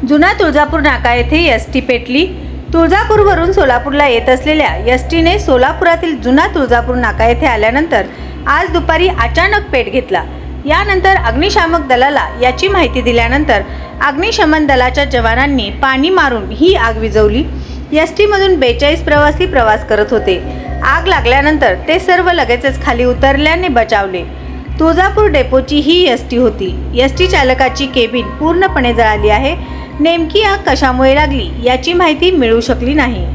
जुना तुळजापूर नाका येथे एसटी पेटली। तुळजापूरवरून सोलापूरला येत असलेल्या एसटीने सोलापुरातील जुना तुळजापूर नाका येथे आल्यानंतर आज दुपारी अचानक पेट घेतला। यानंतर अग्निशामक दलाला याची माहिती दिल्यानंतर अग्निशमन दलाच्या जवानांनी पाणी मारून ही आग विझवली। एसटी मधून 42 प्रवासी प्रवास करत होते। आग लागल्यानंतर ते सर्व लगेचच खाली उतरल्याने बचावले। तुळजापूर डेपोची ही एसटी होती। एसटी चालकाची केबिन पूर्णपणे जळाली आहे। नेमकी आग कशामुळे लागली याची माहिती मिळू शकली नाही।